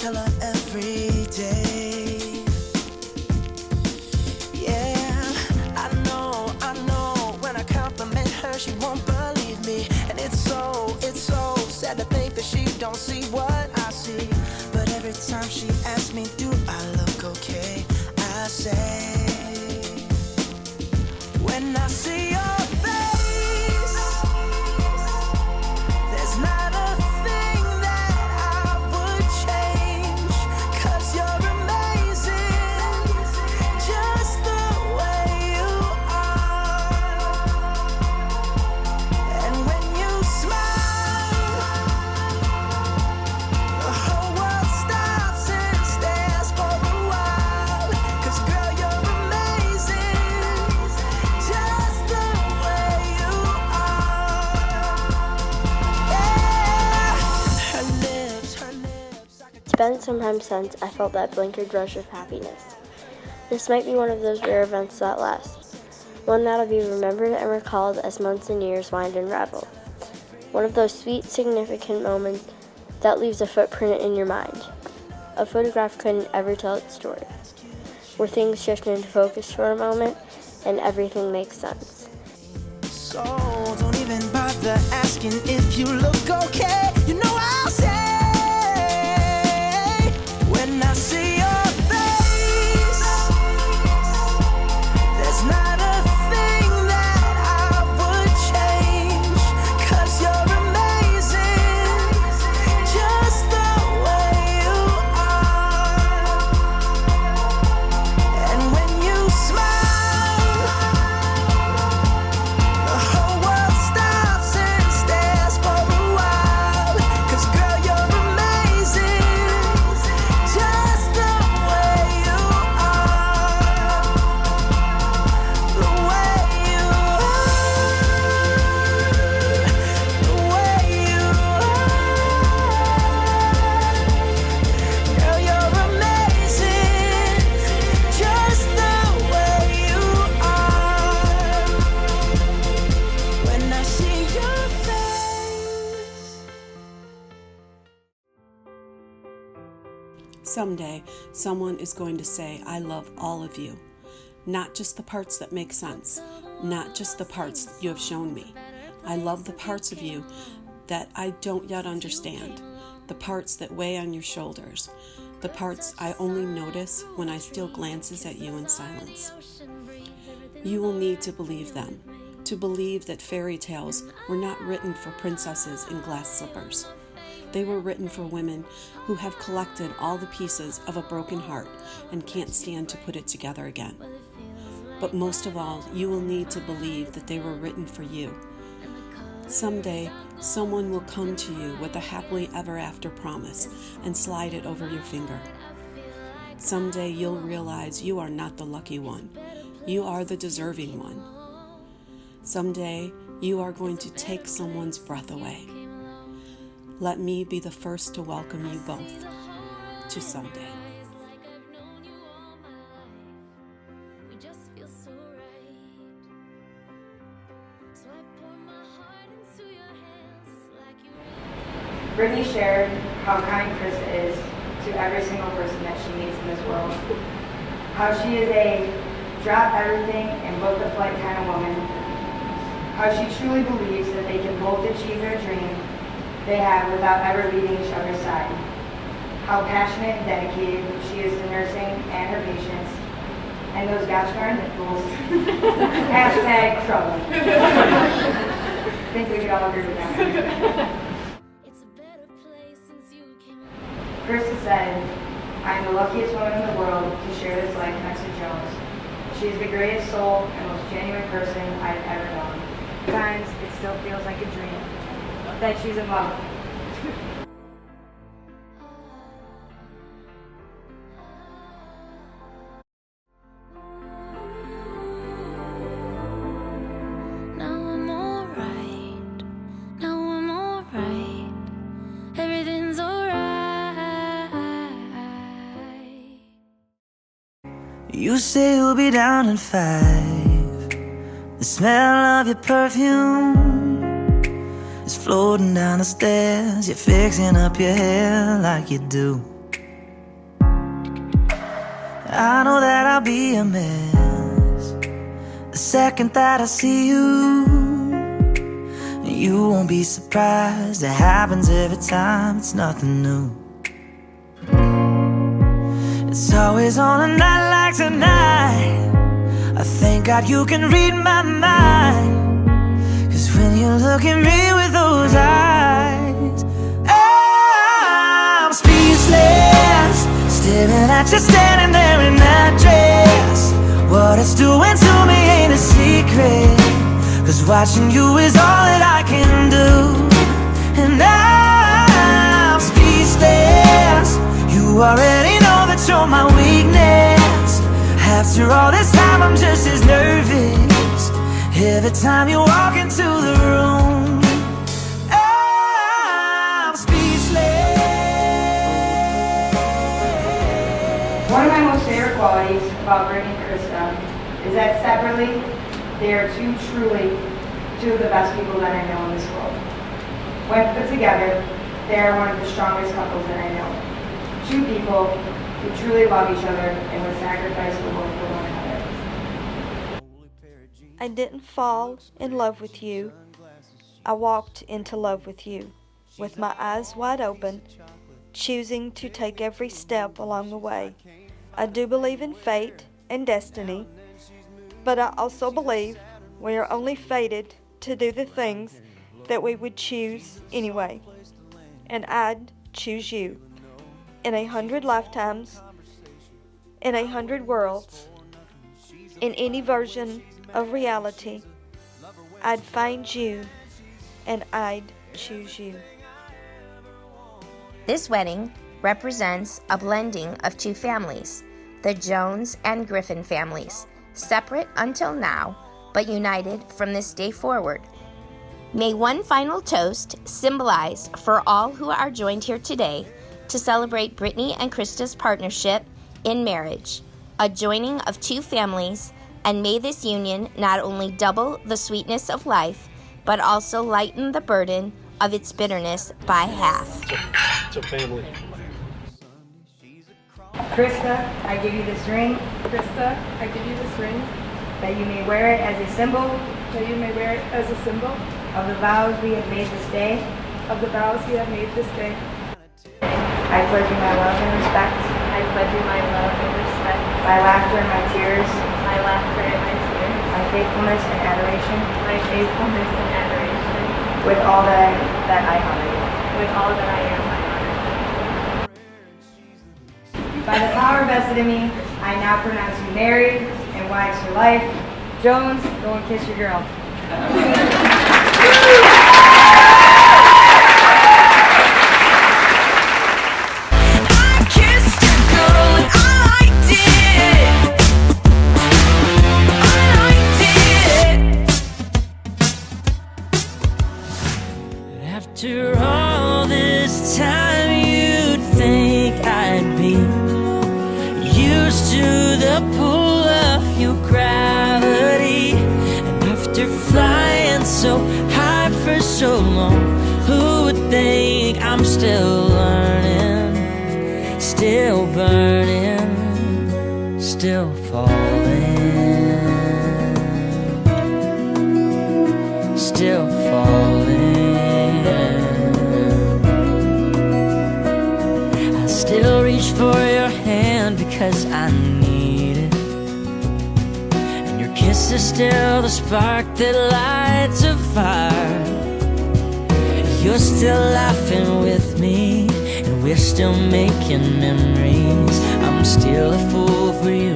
tell her every day. Yeah, I know, when I compliment her, she won't believe me. And it's so sad to think that she don't see what I see. But every time she asks me, do I look okay, I say, when I see your face, there's not a thing that I would change, 'cause you're amazing, just the way you are. And when you smile, the whole world stops and stares for a while, 'cause girl, you're amazing, just the way you are. Yeah, her lips, It's been some time since I felt that blinkered rush of happiness. This might be one of those rare events that last, one that'll be remembered and recalled as months and years wind and ravel. One of those sweet, significant moments that leaves a footprint in your mind. A photograph couldn't ever tell its story, where things shift into focus for a moment and everything makes sense. so don't even bother asking if you look okay. You know I'll say, when I see your face, there's not a thing that I would change, 'cause you're amazing, just the way you are. And when you smile, the whole world stops and stares for a while, 'cause girl, you're amazing, just the way you are. The way you are. The way you are. Girl, you're amazing, just the way you are. When I see your face. Someday, someone is going to say, I love all of you. Not just the parts that make sense, not just the parts you have shown me. I love the parts of you that I don't yet understand, the parts that weigh on your shoulders, the parts I only notice when I steal glances at you in silence. You will need to believe them, to believe that fairy tales were not written for princesses in glass slippers. They were written for women who have collected all the pieces of a broken heart and can't stand to put it together again. But most of all, you will need to believe that they were written for you. Someday, someone will come to you with a happily ever after promise and slide it over your finger. Someday you'll realize you are not the lucky one. You are the deserving one. Someday you are going to take someone's breath away. Let me be the first to welcome you both to someday. Brittany shared how kind Christa is to every single person that she meets in this world. How she is a drop everything and book the flight kind of woman. How she truly believes that they can both achieve their dream they have without ever leaving each other's side. How passionate and dedicated she is to nursing and her patients. And those gosh darn nipples. Hashtag trouble. I think we could all agree with that. Christa said, I am the luckiest woman in the world to share this life next to Jones. She is the greatest soul and most genuine person I've ever known. Sometimes it still feels like a dream that she's in love. You say you'll be down in 5. The smell of your perfume is floating down the stairs. You're fixing up your hair like you do. I know that I'll be a mess the second that I see you. You won't be surprised, it happens every time, it's nothing new. It's always on a night like tonight. I thank God you can read my mind, 'cause when you look at me with those eyes, I'm speechless, staring at you standing there in that dress. What it's doing to me ain't a secret, 'cause watching you is all that I can do. And I'm speechless, you already know that you're my weakness. After all this time I'm just as nervous every time you walk into the room. I'm speechless. One of my most favorite qualities about Brittany and Christa is that separately, they are two of the best people that I know in this world. When put together, they are one of the strongest couples that I know. Two people who truly love each other and would sacrifice the world for one another. I didn't fall in love with you. I walked into love with you, with my eyes wide open, choosing to take every step along the way. I do believe in fate and destiny, but I also believe we are only fated to do the things that we would choose anyway. And I'd choose you. In 100 lifetimes, in 100 worlds, in any version of reality, I'd find you and I'd choose you. This wedding represents a blending of two families, the Jones and Griffin families, separate until now, but united from this day forward. May one final toast symbolize for all who are joined here today to celebrate Brittany and Christa's partnership in marriage, a joining of two families, and may this union not only double the sweetness of life, but also lighten the burden of its bitterness by half. It's a family. Christa, I give you this ring. Christa, I give you this ring, That you may wear it as a symbol that you may wear it as a symbol of the vows we have made this day. of the vows we have made this day. I pledge you my love and respect, I pledge you my love and respect, my laughter and my tears, my laughter and my tears, my faithfulness and adoration, my faithfulness and adoration, with all that I honor you. with all that I am, I honor. By the power vested in me, I now pronounce you married and wives for life. Jones, go and kiss your girl. I kissed a girl and I liked it. I liked it. After all this time, you'd think I'd be used to the pull of your gravity. And after flying so high for so long, who would think I'm still learning, still burning, still falling, still falling. I still reach for your hand because I need it, and your kiss is still the spark that lights a fire. You're still laughing with me, and we're still making memories. I'm still a fool for you,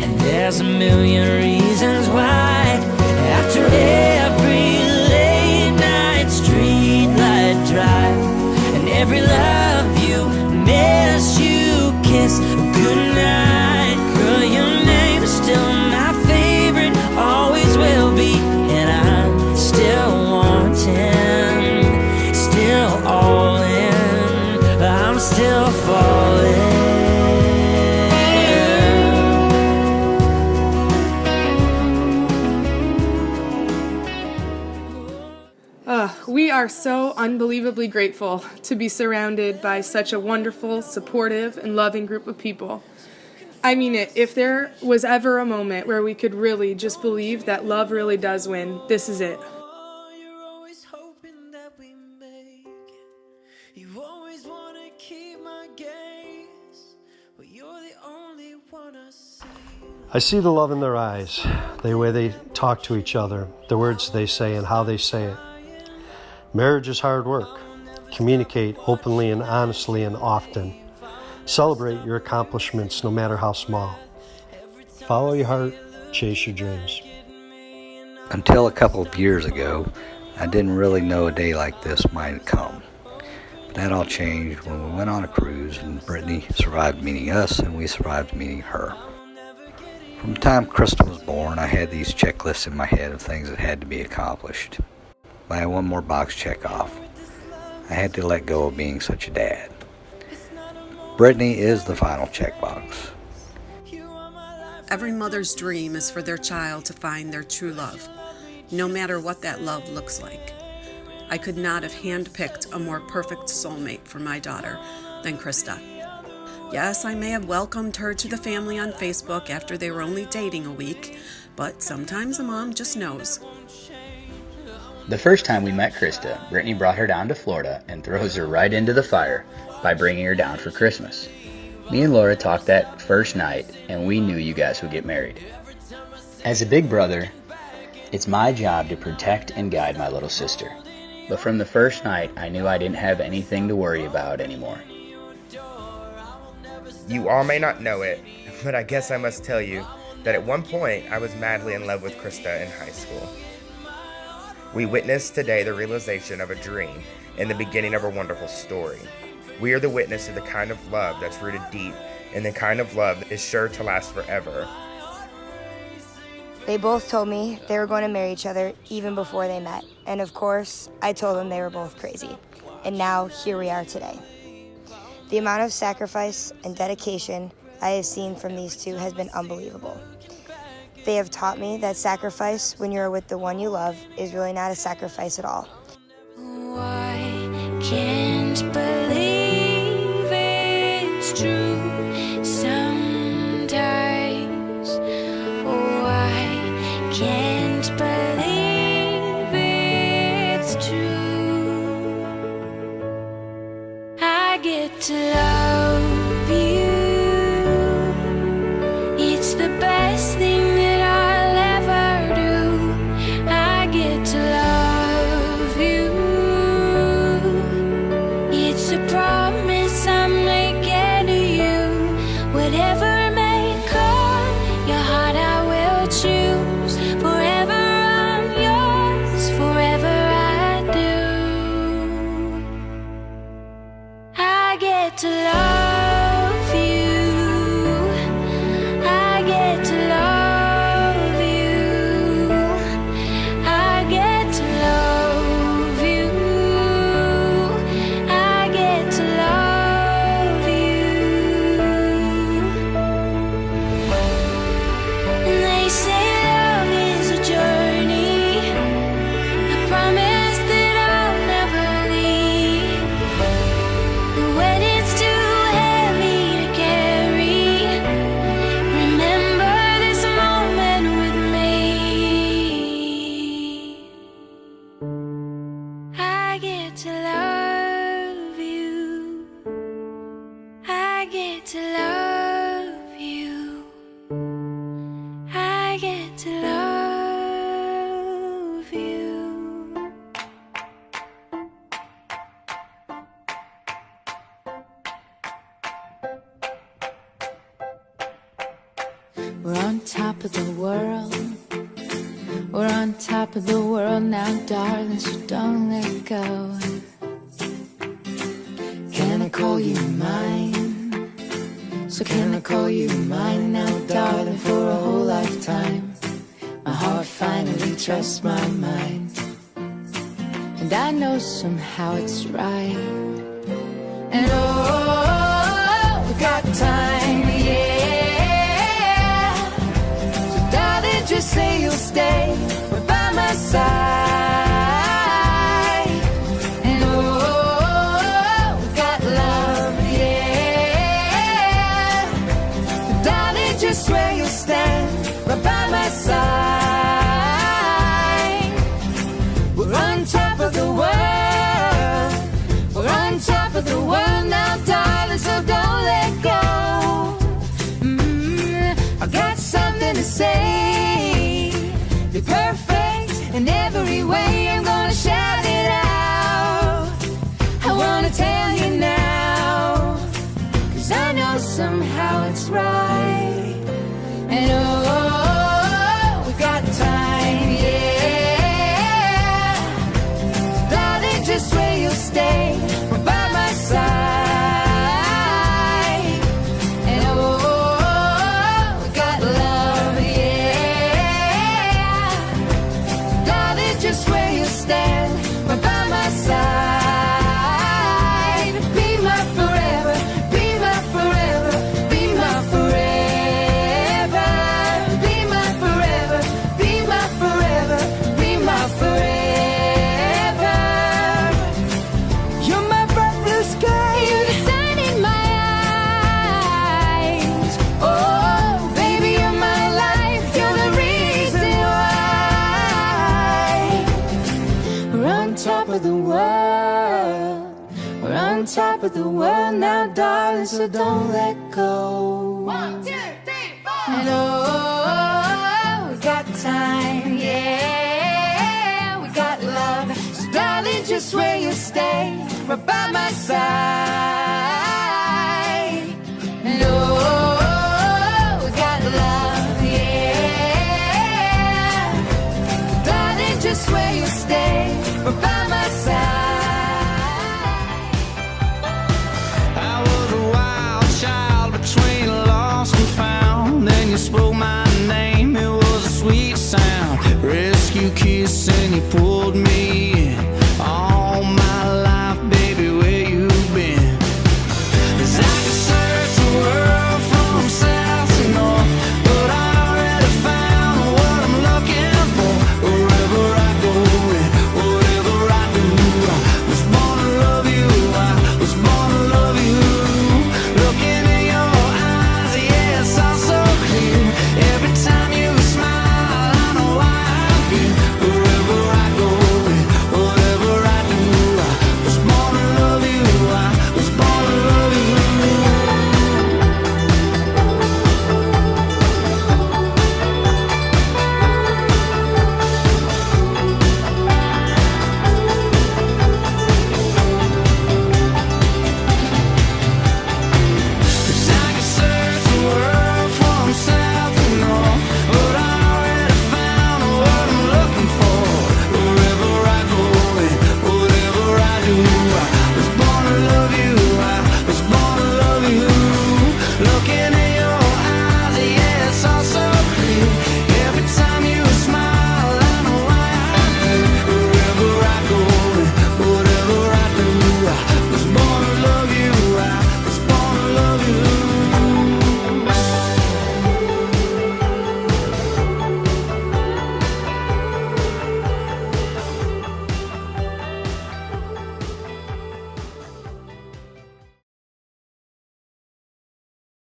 and there's a million reasons why. After every late night streetlight drive, and every love you miss, you kiss goodnight. Girl, your name is still my favorite, always will be, and I'm still wanting, still all in, I'm still falling. We are so unbelievably grateful to be surrounded by such a wonderful, supportive, and loving group of people. I mean it. If there was ever a moment where we could really just believe that love really does win, this is it. You're always hoping that we make it. You always want to keep my gaze. Well, you're the only one I see. I see the love in their eyes, the way they talk to each other, the words they say and how they say it. Marriage is hard work. Communicate openly and honestly and often. Celebrate your accomplishments no matter how small. Follow your heart, chase your dreams. Until a couple of years ago, I didn't really know a day like this might come. But that all changed when we went on a cruise and Brittany survived meeting us and we survived meeting her. From the time Christa was born, I had these checklists in my head of things that had to be accomplished. I had one more box check off. I had to let go of being such a dad. Brittany is the final checkbox. Every mother's dream is for their child to find their true love, no matter what that love looks like. I could not have handpicked a more perfect soulmate for my daughter than Christa. Yes, I may have welcomed her to the family on Facebook after they were only dating a week, but sometimes a mom just knows. The first time we met Christa, Brittany brought her down to Florida and throws her right into the fire by bringing her down for Christmas. Me and Laura talked that first night, and we knew you guys would get married. As a big brother, it's my job to protect and guide my little sister. But from the first night, I knew I didn't have anything to worry about anymore. You all may not know it, but I guess I must tell you that at one point I was madly in love with Christa in high school. We witnessed today the realization of a dream and the beginning of a wonderful story. We are the witness of the kind of love that's rooted deep and the kind of love that is sure to last forever. They both told me they were going to marry each other even before they met. And of course, I told them they were both crazy. And now here we are today. The amount of sacrifice and dedication I have seen from these two has been unbelievable. They have taught me that sacrifice when you're with the one you love is really not a sacrifice at all. I can't believe it's true sometimes. Oh, I can't believe it's true. I get to love you. It's the best thing that I'll ever do. I get to love you. It's a promise I'm making to you. Whatever may come, your heart I will choose. Forever I'm yours, forever I do. I get to love you. I get to love you. I get to love you. I get to love you. And they say love is a journey, a promise that I'll never leave. And when it's too heavy to carry, remember this moment with me. I get to love you. I get to love you. I get to love you. We're on top of the world. We're on top of the world now, darling, so don't let go. Can I call you mine? So can I call you mine now, darling, for a whole lifetime? My heart finally trusts my mind, and I know somehow it's right. And oh, we got time, yeah. So darling, just say you'll stay right by my side. And oh, we got love, yeah. So darling, Anyway, I'm gonna shout it out. I wanna tell you now, 'cause I know somehow it's right. And oh, we got time, yeah. Darling, just where you'll stay by my side. And oh, we got love, yeah. Darling, just where you stand by my side. Be my forever, be my forever, be my forever. Be my forever, be my forever, be my forever. You're my bright blue sky, you're the sun in my eyes. Oh, baby, you're my life, you're the reason why. We're on top of the world. We're on top of the world now, darling, so don't let go. 1, 2, 3, 4. And oh, we got time, yeah. We got love, so darling, just where you stay, right by my side. And oh, we got love, yeah. Darling, just where you stay, right by my side. I was a wild child between lost and found. Then you spoke my name, it was a sweet sound. Rescue kiss and you pulled me